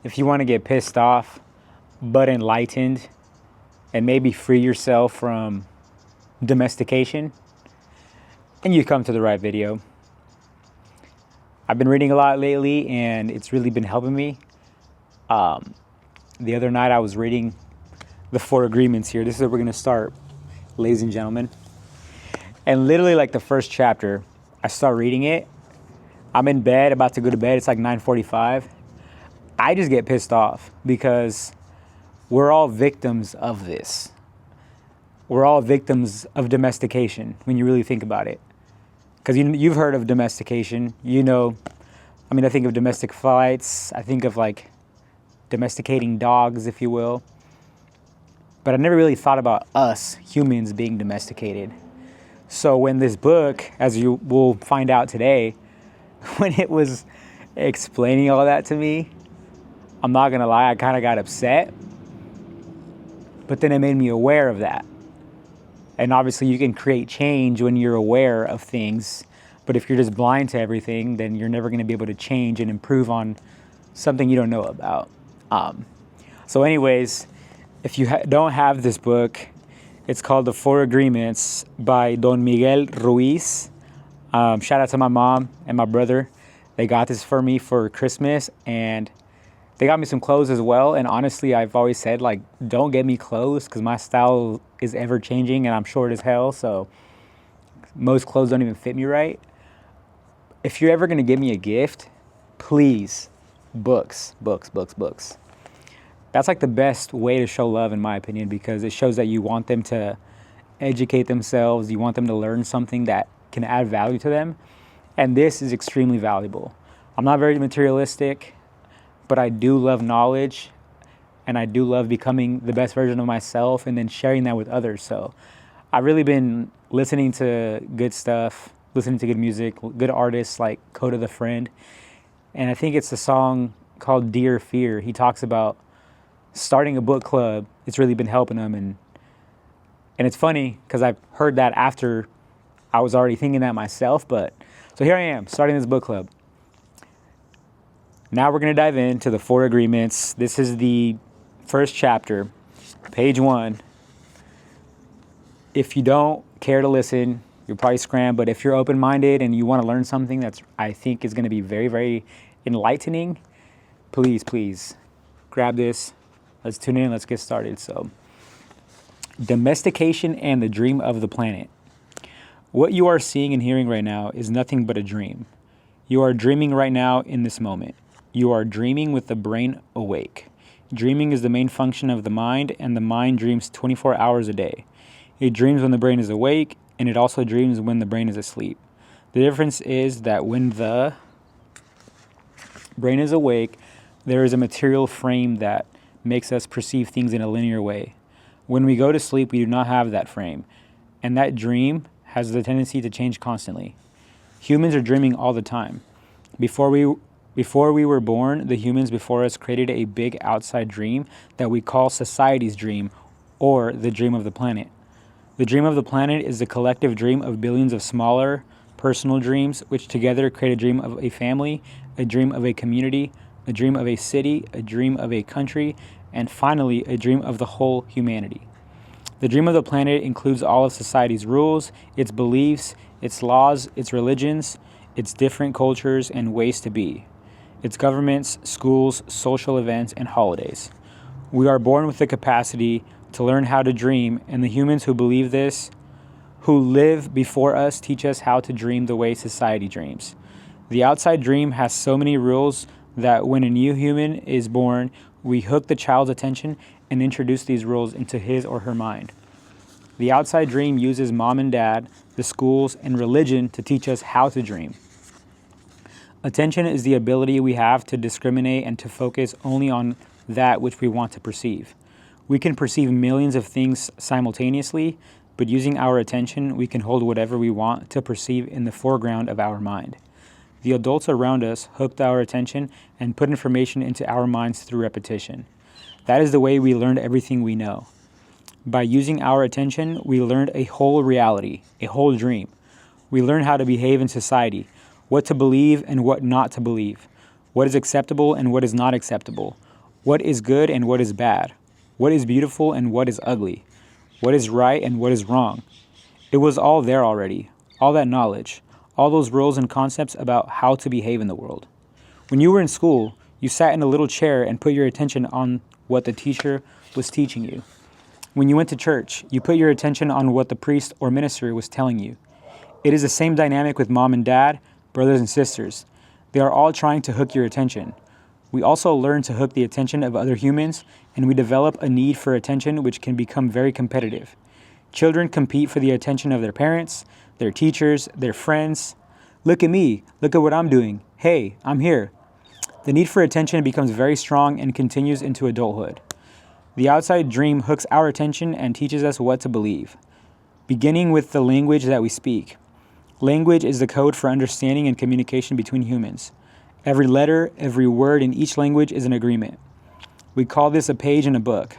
if you want to get pissed off but enlightened and maybe free yourself from domestication, and you come to the right video. I've been reading a lot lately and it's really been helping me. The other night I was reading the 4 agreements here. This is where we're going to start, ladies and gentlemen. And literally like the first chapter, I start reading it. I'm in bed, about to go to bed. It's like 9:45. I just get pissed off because we're all victims of this. We're all victims of domestication when you really think about it. Because you've heard of domestication. I think of domestic fights. I think of like domesticating dogs, if you will. But I never really thought about us, humans, being domesticated. So when this book, as you will find out today, when it was explaining all that to me, I'm not going to lie, I kind of got upset. But then it made me aware of that. And obviously you can create change when you're aware of things. But if you're just blind to everything, then you're never going to be able to change and improve on something you don't know about. So anyways, if you don't have this book, it's called The 4 Agreements by Don Miguel Ruiz. Shout out to my mom and my brother. They got this for me for Christmas, and they got me some clothes as well. And honestly, I've always said, like, don't get me clothes because my style is ever changing and I'm short as hell. So most clothes don't even fit me right. If you're ever going to give me a gift, please, books. That's like the best way to show love, in my opinion, because it shows that you want them to educate themselves. You want them to learn something that can add value to them. And this is extremely valuable. I'm not very materialistic, but I do love knowledge, and I do love becoming the best version of myself and then sharing that with others. So I've really been listening to good stuff, listening to good music, good artists like Coda the Friend. And I think it's a song called Dear Fear. He talks about starting a book club. It's really been helping him. And it's funny because I've heard that after I was already thinking that myself. But so here I am starting this book club. Now we're going to dive into the 4 agreements. This is the first chapter, page 1. If you don't care to listen, you'll probably scram. But if you're open-minded and you want to learn something that's, I think, is going to be very, very enlightening, please grab this. Let's tune in. Let's get started. So, domestication and the dream of the planet. What you are seeing and hearing right now is nothing but a dream. You are dreaming right now in this moment. You are dreaming with the brain awake. Dreaming is the main function of the mind, and the mind dreams 24 hours a day. It dreams when the brain is awake, and it also dreams when the brain is asleep. The difference is that when the brain is awake, there is a material frame that makes us perceive things in a linear way. When we go to sleep, we do not have that frame, and that dream has the tendency to change constantly. Humans are dreaming all the time. Before we were born, the humans before us created a big outside dream that we call society's dream, or the dream of the planet. The dream of the planet is the collective dream of billions of smaller, personal dreams, which together create a dream of a family, a dream of a community, a dream of a city, a dream of a country, and finally, a dream of the whole humanity. The dream of the planet includes all of society's rules, its beliefs, its laws, its religions, its different cultures and ways to be, its governments, schools, social events, and holidays. We are born with the capacity to learn how to dream, and the humans who believe this, who live before us, teach us how to dream the way society dreams. The outside dream has so many rules that when a new human is born, we hook the child's attention and introduce these rules into his or her mind. The outside dream uses mom and dad, the schools, and religion to teach us how to dream. Attention is the ability we have to discriminate and to focus only on that which we want to perceive. We can perceive millions of things simultaneously, but using our attention, we can hold whatever we want to perceive in the foreground of our mind. The adults around us hooked our attention and put information into our minds through repetition. That is the way we learned everything we know. By using our attention, we learned a whole reality, a whole dream. We learned how to behave in society, what to believe and what not to believe, what is acceptable and what is not acceptable, what is good and what is bad, what is beautiful and what is ugly, what is right and what is wrong. It was all there already, all that knowledge, all those rules and concepts about how to behave in the world. When you were in school, you sat in a little chair and put your attention on what the teacher was teaching you. When you went to church, you put your attention on what the priest or minister was telling you. It is the same dynamic with mom and dad, brothers and sisters. They are all trying to hook your attention. We also learn to hook the attention of other humans, and we develop a need for attention which can become very competitive. Children compete for the attention of their parents, their teachers, their friends. Look at me, look at what I'm doing. Hey, I'm here. The need for attention becomes very strong and continues into adulthood. The outside dream hooks our attention and teaches us what to believe, beginning with the language that we speak. Language is the code for understanding and communication between humans. Every letter, every word in each language is an agreement. We call this a page in a book.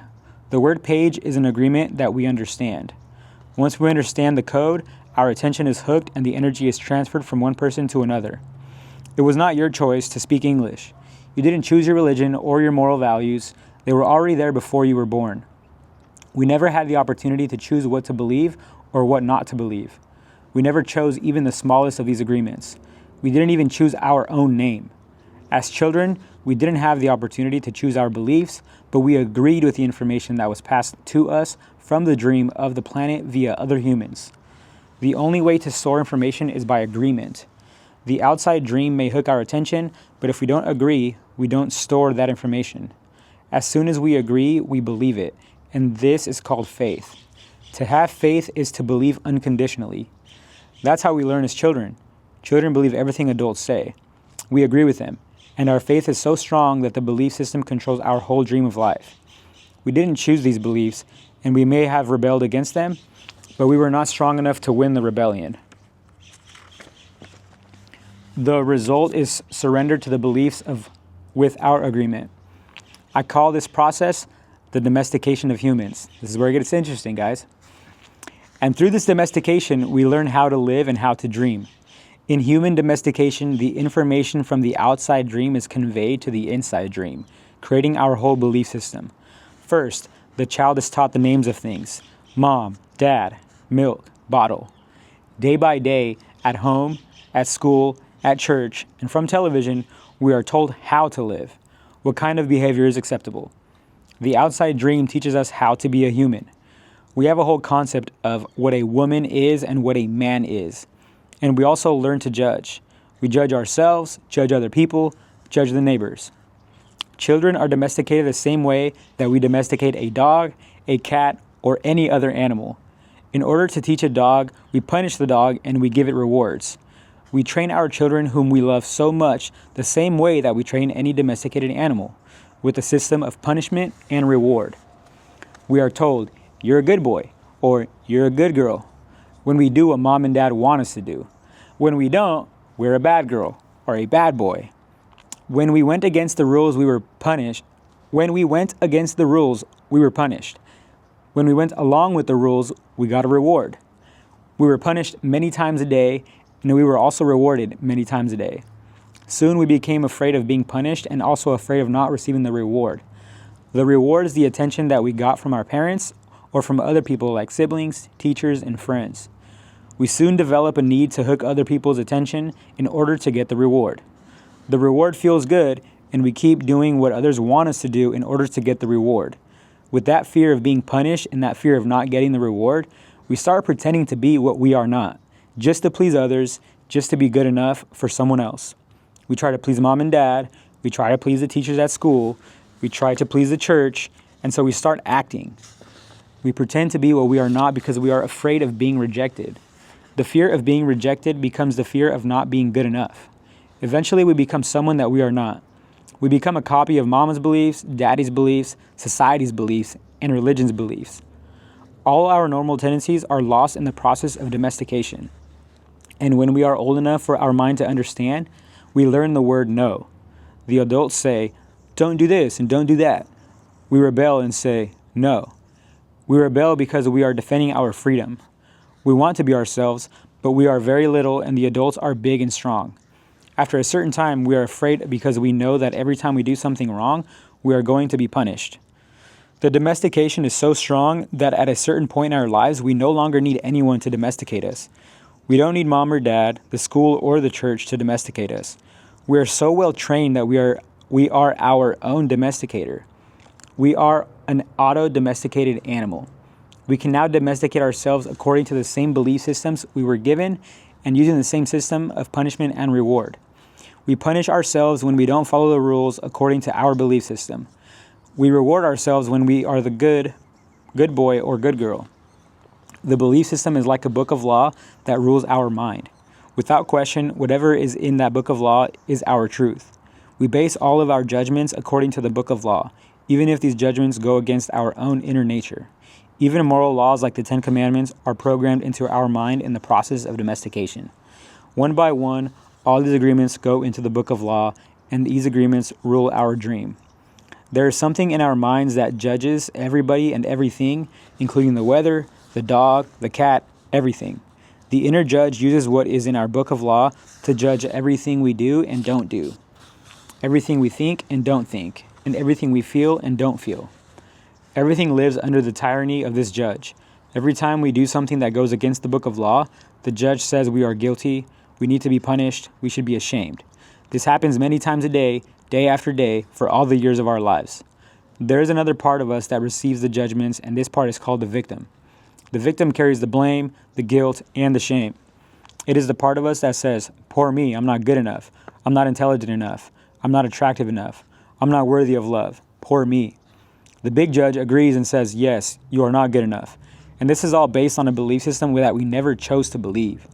The word page is an agreement that we understand. Once we understand the code, our attention is hooked and the energy is transferred from one person to another. It was not your choice to speak English. You didn't choose your religion or your moral values. They were already there before you were born. We never had the opportunity to choose what to believe or what not to believe. We never chose even the smallest of these agreements. We didn't even choose our own name. As children, we didn't have the opportunity to choose our beliefs, but we agreed with the information that was passed to us from the dream of the planet via other humans. The only way to store information is by agreement. The outside dream may hook our attention, but if we don't agree, we don't store that information. As soon as we agree, we believe it, and this is called faith. To have faith is to believe unconditionally. That's how we learn as children. Children believe everything adults say. We agree with them, and our faith is so strong that the belief system controls our whole dream of life. We didn't choose these beliefs, and we may have rebelled against them, but we were not strong enough to win the rebellion. The result is surrender to the beliefs with our agreement. I call this process the domestication of humans. This is where it gets interesting, guys. And through this domestication, we learn how to live and how to dream. In human domestication, the information from the outside dream is conveyed to the inside dream, creating our whole belief system. First, the child is taught the names of things: mom, dad, milk, bottle. Day by day, at home, at school, at church, and from television, we are told how to live, what kind of behavior is acceptable. The outside dream teaches us how to be a human. We have a whole concept of what a woman is and what a man is. And we also learn to judge. We judge ourselves, judge other people, judge the neighbors. Children are domesticated the same way that we domesticate a dog, a cat, or any other animal. In order to teach a dog, we punish the dog and we give it rewards. We train our children whom we love so much the same way that we train any domesticated animal, with a system of punishment and reward. We are told, "You're a good boy," or "You're a good girl," when we do what mom and dad want us to do. When we don't, we're a bad girl or a bad boy. When we went against the rules, we were punished. When we went against the rules, we were punished. When we went along with the rules, we got a reward. We were punished many times a day, and we were also rewarded many times a day. Soon we became afraid of being punished and also afraid of not receiving the reward. The reward is the attention that we got from our parents or from other people like siblings, teachers, and friends. We soon develop a need to hook other people's attention in order to get the reward. The reward feels good, and we keep doing what others want us to do in order to get the reward. With that fear of being punished and that fear of not getting the reward, we start pretending to be what we are not, just to please others, just to be good enough for someone else. We try to please mom and dad, we try to please the teachers at school, we try to please the church, and so we start acting. We pretend to be what we are not because we are afraid of being rejected. The fear of being rejected becomes the fear of not being good enough. Eventually, we become someone that we are not. We become a copy of mama's beliefs, daddy's beliefs, society's beliefs, and religion's beliefs. All our normal tendencies are lost in the process of domestication. And when we are old enough for our mind to understand, we learn the word no. The adults say, "Don't do this and don't do that." We rebel and say, "No." We rebel because we are defending our freedom. We want to be ourselves, but we are very little and the adults are big and strong. After a certain time, we are afraid because we know that every time we do something wrong, we are going to be punished. The domestication is so strong that at a certain point in our lives, we no longer need anyone to domesticate us. We don't need mom or dad, the school, or the church to domesticate us. We are so well trained that we are our own domesticator. We are an auto-domesticated animal. We can now domesticate ourselves according to the same belief systems we were given and using the same system of punishment and reward. We punish ourselves when we don't follow the rules according to our belief system. We reward ourselves when we are the good boy or good girl. The belief system is like a book of law that rules our mind. Without question, whatever is in that book of law is our truth. We base all of our judgments according to the book of law, even if these judgments go against our own inner nature. Even moral laws like the Ten Commandments are programmed into our mind in the process of domestication. One by one, all these agreements go into the book of law, and these agreements rule our dream. There is something in our minds that judges everybody and everything, including the weather, the dog, the cat, everything. The inner judge uses what is in our book of law to judge everything we do and don't do, everything we think and don't think, and everything we feel and don't feel. Everything lives under the tyranny of this judge. Every time we do something that goes against the book of law, the judge says we are guilty, we need to be punished, we should be ashamed. This happens many times a day, day after day, for all the years of our lives. There is another part of us that receives the judgments, and this part is called the victim. The victim carries the blame, the guilt, and the shame. It is the part of us that says, "Poor me, I'm not good enough. I'm not intelligent enough. I'm not attractive enough. I'm not worthy of love. Poor me." The big judge agrees and says, "Yes, you are not good enough." And this is all based on a belief system that we never chose to believe.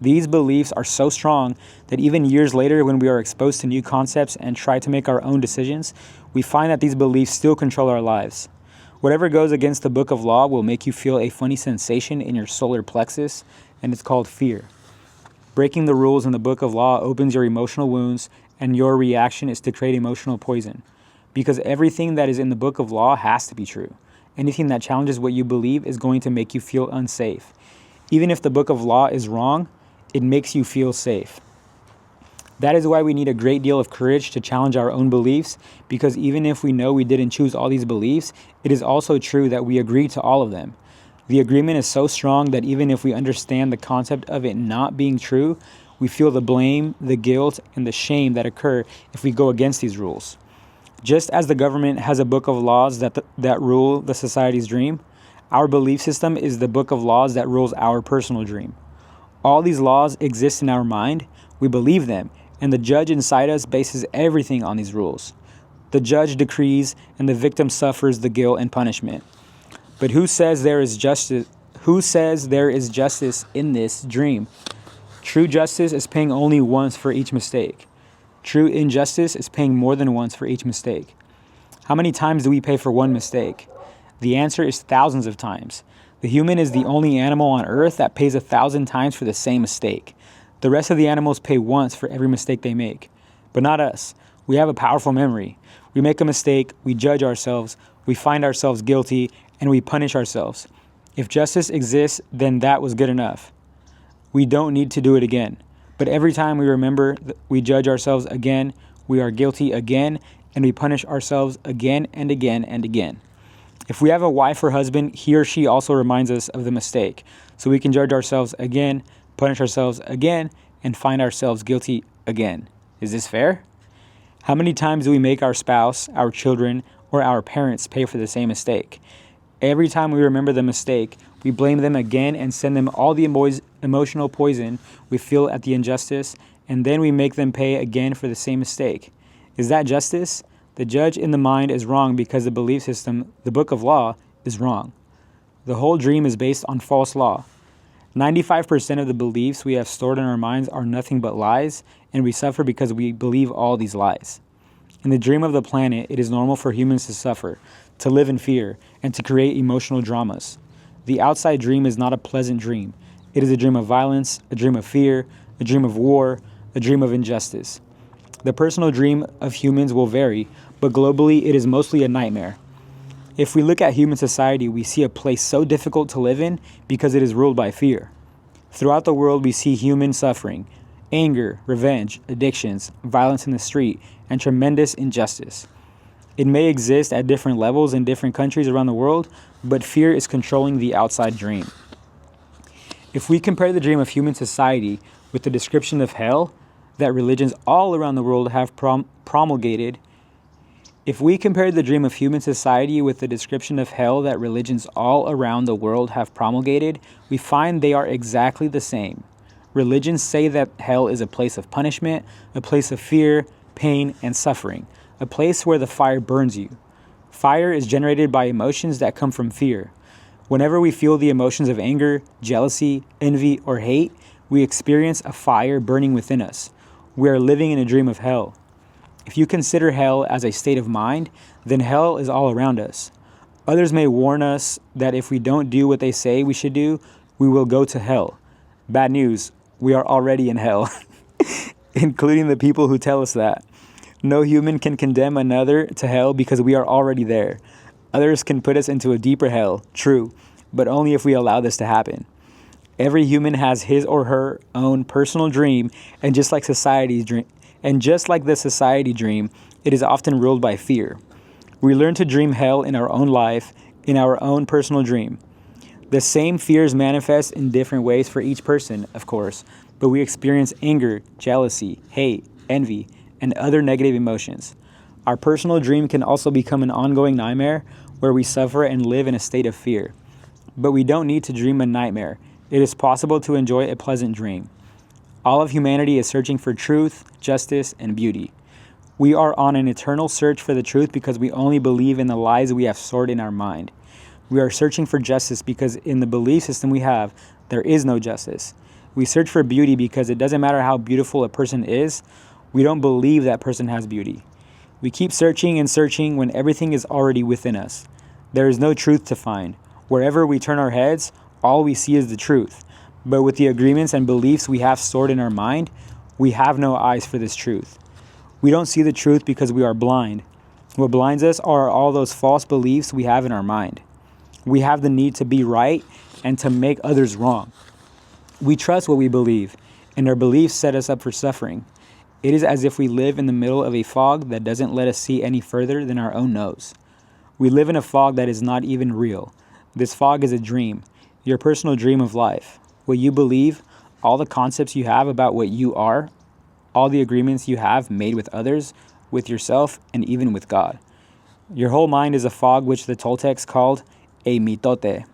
These beliefs are so strong that even years later, when we are exposed to new concepts and try to make our own decisions, we find that these beliefs still control our lives. Whatever goes against the book of law will make you feel a funny sensation in your solar plexus, and it's called fear. Breaking the rules in the book of law opens your emotional wounds, and your reaction is to create emotional poison. Because everything that is in the book of law has to be true. Anything that challenges what you believe is going to make you feel unsafe. Even if the book of law is wrong, it makes you feel safe. That is why we need a great deal of courage to challenge our own beliefs, because even if we know we didn't choose all these beliefs, it is also true that we agree to all of them. The agreement is so strong that even if we understand the concept of it not being true, we feel the blame, the guilt, and the shame that occur if we go against these rules. Just as the government has a book of laws that rule the society's dream, our belief system is the book of laws that rules our personal dream. All these laws exist in our mind, we believe them, and the judge inside us bases everything on these rules. The judge decrees, and the victim suffers the guilt and punishment. But who says there is justice? Who says there is justice in this dream? True justice is paying only once for each mistake. True injustice is paying more than once for each mistake. How many times do we pay for one mistake? The answer is thousands of times. The human is the only animal on earth that pays 1,000 times for the same mistake. The rest of the animals pay once for every mistake they make. But not us. We have a powerful memory. We make a mistake, we judge ourselves, we find ourselves guilty, and we punish ourselves. If justice exists, then that was good enough. We don't need to do it again. But every time we remember, we judge ourselves again, we are guilty again, and we punish ourselves again and again and again. If we have a wife or husband, he or she also reminds us of the mistake. So we can judge ourselves again, punish ourselves again, and find ourselves guilty again. Is this fair? How many times do we make our spouse, our children, or our parents pay for the same mistake? Every time we remember the mistake, we blame them again and send them all the emotional poison we feel at the injustice, and then we make them pay again for the same mistake. Is that justice? The judge in the mind is wrong because the belief system, the book of law, is wrong. The whole dream is based on false law. 95% of the beliefs we have stored in our minds are nothing but lies, and we suffer because we believe all these lies. In the dream of the planet, it is normal for humans to suffer, to live in fear, and to create emotional dramas. The outside dream is not a pleasant dream. It is a dream of violence, a dream of fear, a dream of war, a dream of injustice. The personal dream of humans will vary, but globally it is mostly a nightmare. If we look at human society, we see a place so difficult to live in because it is ruled by fear. Throughout the world, we see human suffering, anger, revenge, addictions, violence in the street, and tremendous injustice. It may exist at different levels in different countries around the world, but fear is controlling the outside dream. If we compare the dream of human society with the description of hell that religions all around the world have promulgated, if we compare the dream of human society with the description of hell that religions all around the world have promulgated, we find they are exactly the same. Religions say that hell is a place of punishment, a place of fear, pain, and suffering, a place where the fire burns you. Fire is generated by emotions that come from fear. Whenever we feel the emotions of anger, jealousy, envy, or hate, we experience a fire burning within us. We are living in a dream of hell. If you consider hell as a state of mind, then hell is all around us. Others may warn us that if we don't do what they say we should do, we will go to hell. Bad news, we are already in hell, including the people who tell us that. No human can condemn another to hell because we are already there. Others can put us into a deeper hell, true, but only if we allow this to happen. Every human has his or her own personal dream, and just like the society dream, it is often ruled by fear. We learn to dream hell in our own life, in our own personal dream. The same fears manifest in different ways for each person, of course, but we experience anger, jealousy, hate, envy, and other negative emotions. Our personal dream can also become an ongoing nightmare where we suffer and live in a state of fear. But we don't need to dream a nightmare. It is possible to enjoy a pleasant dream. All of humanity is searching for truth, justice, and beauty. We are on an eternal search for the truth because we only believe in the lies we have stored in our mind. We are searching for justice because in the belief system we have, there is no justice. We search for beauty because it doesn't matter how beautiful a person is, we don't believe that person has beauty. We keep searching and searching when everything is already within us. There is no truth to find. Wherever we turn our heads, all we see is the truth. But with the agreements and beliefs we have stored in our mind, we have no eyes for this truth. We don't see the truth because we are blind. What blinds us are all those false beliefs we have in our mind. We have the need to be right and to make others wrong. We trust what we believe, and our beliefs set us up for suffering. It is as if we live in the middle of a fog that doesn't let us see any further than our own nose. We live in a fog that is not even real. This fog is a dream, your personal dream of life. What you believe, all the concepts you have about what you are, all the agreements you have made with others, with yourself, and even with God. Your whole mind is a fog which the Toltecs called a mitote.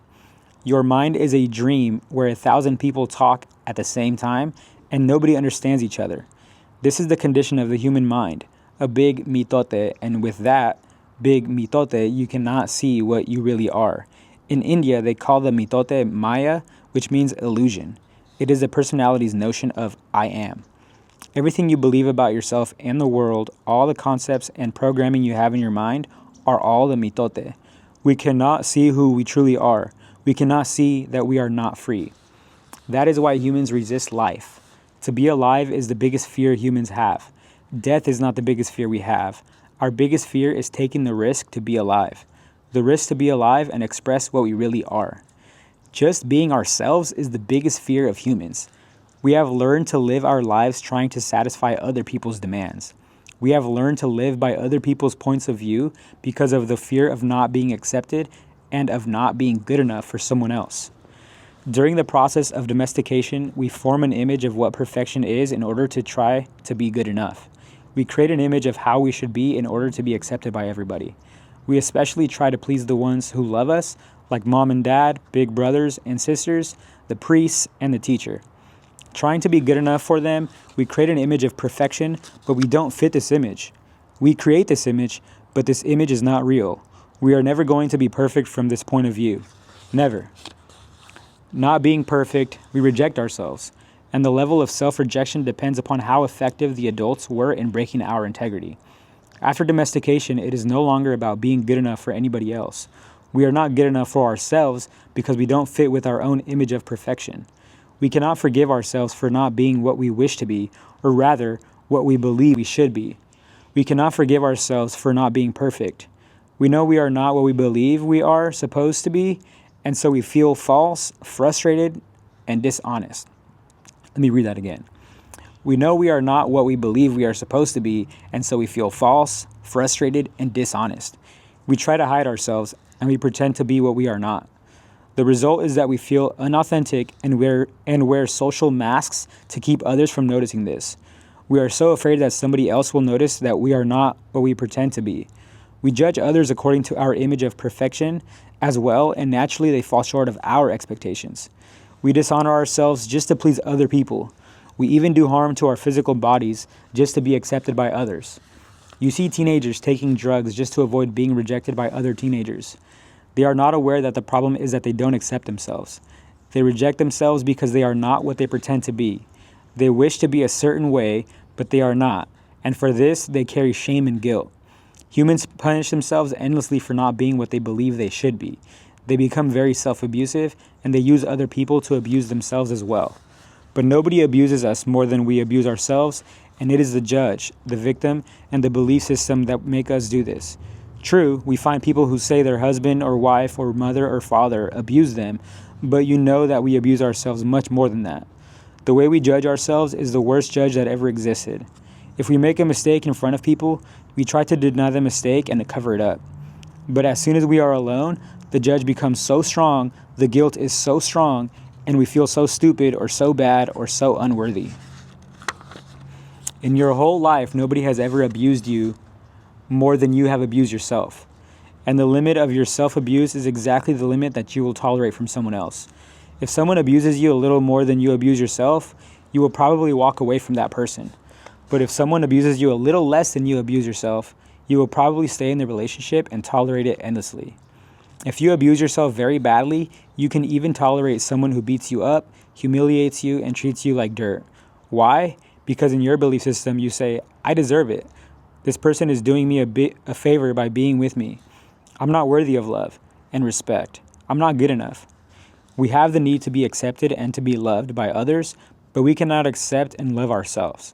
Your mind is a dream where 1,000 people talk at the same time and nobody understands each other. This is the condition of the human mind, a big mitote, and with that big mitote, you cannot see what you really are. In India, they call the mitote Maya, which means illusion. It is a personality's notion of I am. Everything you believe about yourself and the world, all the concepts and programming you have in your mind, are all the mitote. We cannot see who we truly are. We cannot see that we are not free. That is why humans resist life. To be alive is the biggest fear humans have. Death is not the biggest fear we have. Our biggest fear is taking the risk to be alive. The risk to be alive and express what we really are. Just being ourselves is the biggest fear of humans. We have learned to live our lives trying to satisfy other people's demands. We have learned to live by other people's points of view because of the fear of not being accepted and of not being good enough for someone else. During the process of domestication, we form an image of what perfection is in order to try to be good enough. We create an image of how we should be in order to be accepted by everybody. We especially try to please the ones who love us, like mom and dad, big brothers and sisters, the priests, and the teacher. Trying to be good enough for them, we create an image of perfection, but we don't fit this image. We create this image, but this image is not real. We are never going to be perfect from this point of view. Never. Not being perfect, we reject ourselves, and the level of self-rejection depends upon how effective the adults were in breaking our integrity. After domestication, it is no longer about being good enough for anybody else. We are not good enough for ourselves because we don't fit with our own image of perfection. We cannot forgive ourselves for not being what we wish to be, or rather, what we believe we should be. We cannot forgive ourselves for not being perfect. We know we are not what we believe we are supposed to be, and so we feel false, frustrated, and dishonest. Let me read that again. We know we are not what we believe we are supposed to be, and so we feel false, frustrated, and dishonest. We try to hide ourselves, and we pretend to be what we are not. The result is that we feel unauthentic and wear social masks to keep others from noticing this. We are so afraid that somebody else will notice that we are not what we pretend to be. We judge others according to our image of perfection as well, and naturally they fall short of our expectations. We dishonor ourselves just to please other people. We even do harm to our physical bodies just to be accepted by others. You see teenagers taking drugs just to avoid being rejected by other teenagers. They are not aware that the problem is that they don't accept themselves. They reject themselves because they are not what they pretend to be. They wish to be a certain way, but they are not, and for this they carry shame and guilt. Humans punish themselves endlessly for not being what they believe they should be. They become very self-abusive, and they use other people to abuse themselves as well. But nobody abuses us more than we abuse ourselves, and it is the judge, the victim, and the belief system that make us do this. True, we find people who say their husband or wife or mother or father abuse them, but you know that we abuse ourselves much more than that. The way we judge ourselves is the worst judge that ever existed. If we make a mistake in front of people, we try to deny the mistake and to cover it up. But as soon as we are alone, the judge becomes so strong, the guilt is so strong, and we feel so stupid or so bad or so unworthy. In your whole life, nobody has ever abused you more than you have abused yourself. And the limit of your self-abuse is exactly the limit that you will tolerate from someone else. If someone abuses you a little more than you abuse yourself, you will probably walk away from that person. But if someone abuses you a little less than you abuse yourself, you will probably stay in the relationship and tolerate it endlessly. If you abuse yourself very badly, you can even tolerate someone who beats you up, humiliates you, and treats you like dirt. Why? Because in your belief system, you say, I deserve it. This person is doing me a favor by being with me. I'm not worthy of love and respect. I'm not good enough. We have the need to be accepted and to be loved by others, but we cannot accept and love ourselves.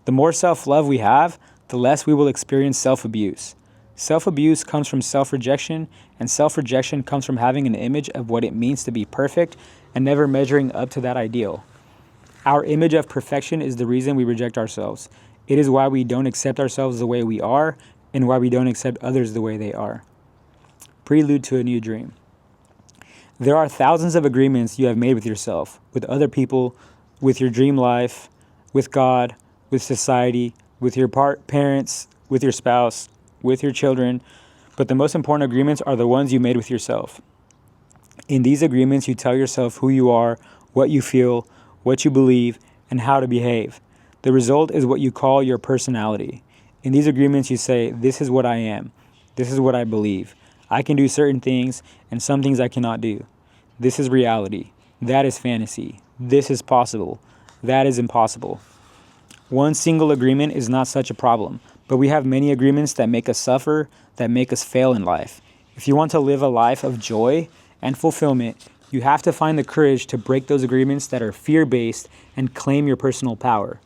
The more self-love we have, the less we will experience self-abuse. Self-abuse comes from self-rejection, and self-rejection comes from having an image of what it means to be perfect and never measuring up to that ideal. Our image of perfection is the reason we reject ourselves. It is why we don't accept ourselves the way we are and why we don't accept others the way they are. Prelude to a new dream. There are thousands of agreements you have made with yourself, with other people, with your dream life, with God, with society, with your parents, with your spouse, with your children, but the most important agreements are the ones you made with yourself. In these agreements, you tell yourself who you are, what you feel, what you believe, and how to behave. The result is what you call your personality. In these agreements, you say, this is what I am. This is what I believe. I can do certain things, and some things I cannot do. This is reality. That is fantasy. This is possible. That is impossible. One single agreement is not such a problem, but we have many agreements that make us suffer, that make us fail in life. If you want to live a life of joy and fulfillment, you have to find the courage to break those agreements that are fear-based and claim your personal power.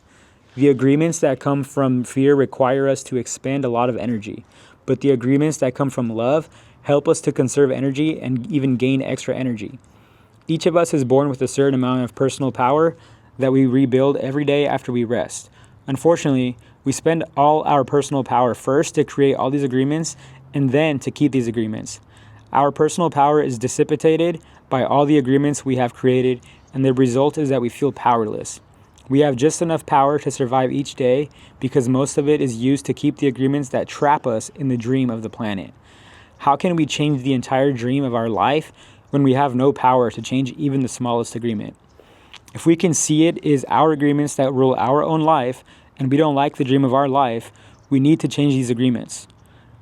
The agreements that come from fear require us to expend a lot of energy, but the agreements that come from love help us to conserve energy and even gain extra energy. Each of us is born with a certain amount of personal power that we rebuild every day after we rest. Unfortunately, we spend all our personal power first to create all these agreements and then to keep these agreements. Our personal power is dissipated by all the agreements we have created, and the result is that we feel powerless. We have just enough power to survive each day because most of it is used to keep the agreements that trap us in the dream of the planet. How can we change the entire dream of our life when we have no power to change even the smallest agreement? If we can see it is our agreements that rule our own life, and we don't like the dream of our life, we need to change these agreements.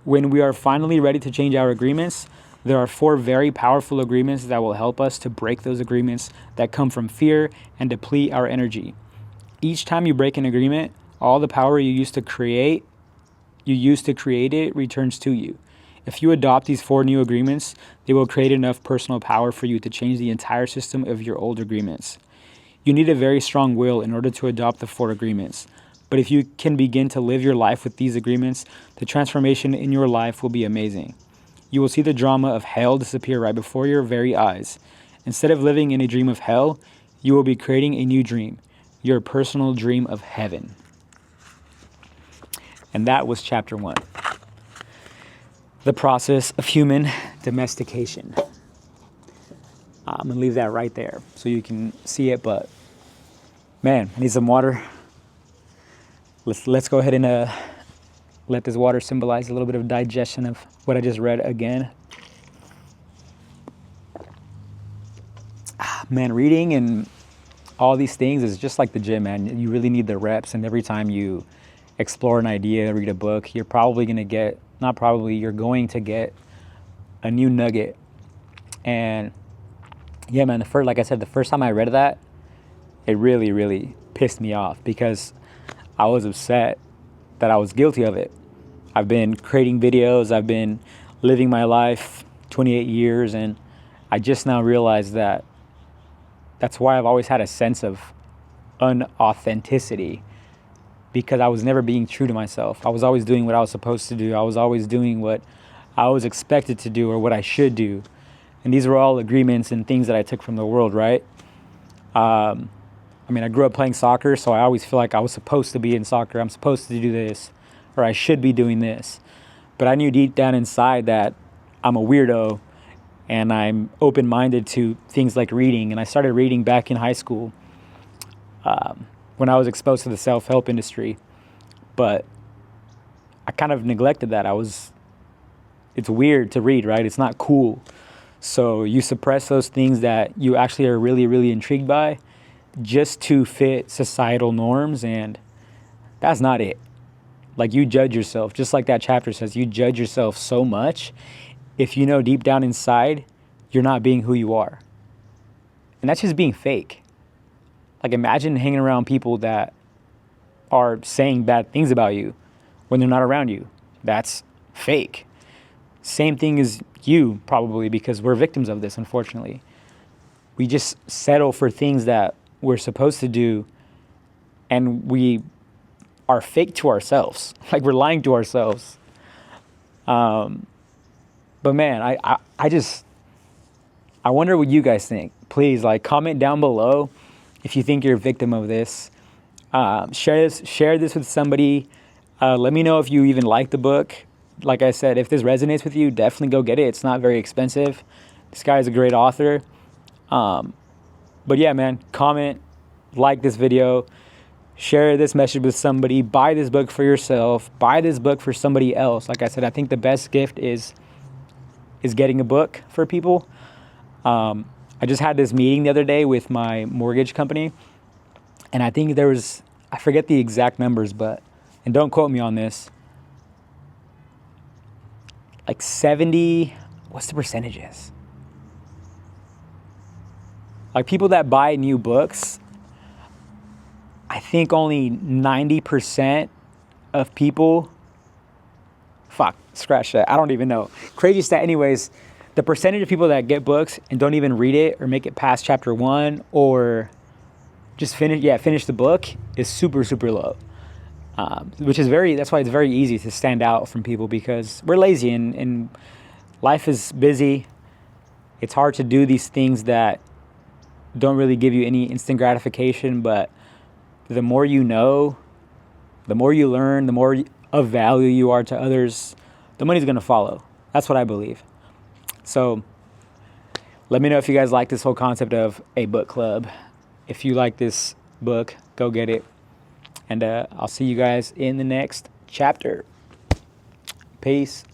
When we are finally ready to change our agreements, there are 4 very powerful agreements that will help us to break those agreements that come from fear and deplete our energy. Each time you break an agreement, all the power you used to create it returns to you. If you adopt these 4 new agreements, they will create enough personal power for you to change the entire system of your old agreements. You need a very strong will in order to adopt the 4 agreements. But if you can begin to live your life with these agreements, the transformation in your life will be amazing. You will see the drama of hell disappear right before your very eyes. Instead of living in a dream of hell, you will be creating a new dream, your personal dream of heaven. And that was chapter 1. the process of human domestication. I'm going to leave that right there so you can see it. But, man, I need some water. Let's go ahead and let this water symbolize a little bit of digestion of what I just read again. Man, reading and all these things is just like the gym, man. You really need the reps, and every time you explore an idea, read a book, you're probably going to get, not probably, you're going to get a new nugget. And yeah, man, like I said, the first time I read that, it really, really pissed me off because I was upset that I was guilty of it. I've been creating videos, I've been living my life 28 years, and I just now realized that that's why I've always had a sense of unauthenticity, because I was never being true to myself. I was always doing what I was supposed to do. I was always doing what I was expected to do or what I should do. And these were all agreements and things that I took from the world, right? I grew up playing soccer, so I always feel like I was supposed to be in soccer. I'm supposed to do this, or I should be doing this. But I knew deep down inside that I'm a weirdo, and I'm open-minded to things like reading. And I started reading back in high school when I was exposed to the self-help industry. But I kind of neglected that. It's weird to read, right? It's not cool. So you suppress those things that you actually are really, really intrigued by just to fit societal norms, and that's not it. Like, you judge yourself, just like that chapter says, you judge yourself so much if you know deep down inside you're not being who you are. And that's just being fake. Like, imagine hanging around people that are saying bad things about you when they're not around you. That's fake. Same thing as you, probably, because we're victims of this, unfortunately. We just settle for things that we're supposed to do, and we are fake to ourselves. Like, we're lying to ourselves. But man, I wonder what you guys think. Please, comment down below if you think you're a victim of this. Share this with somebody. Let me know if you even like the book. Like I said, if this resonates with you, definitely go get it. It's not very expensive. This guy is a great author. But yeah, man, comment, like this video, share this message with somebody, buy this book for yourself, buy this book for somebody else. Like I said, I think the best gift is getting a book for people. I just had this meeting the other day with my mortgage company, and I think I forget the exact numbers, and don't quote me on this, like 70, what's the percentages? Like, people that buy new books, I think only 90% of people, scratch that, I don't even know. Crazy stat. Anyways, the percentage of people that get books and don't even read it or make it past chapter 1 or just finish the book is super, super low. That's why it's very easy to stand out from people, because we're lazy and life is busy. It's hard to do these things that don't really give you any instant gratification, but the more you know, the more you learn, the more of value you are to others, the money's going to follow. That's what I believe. So let me know if you guys like this whole concept of a book club. If you like this book, go get it. And I'll see you guys in the next chapter. Peace.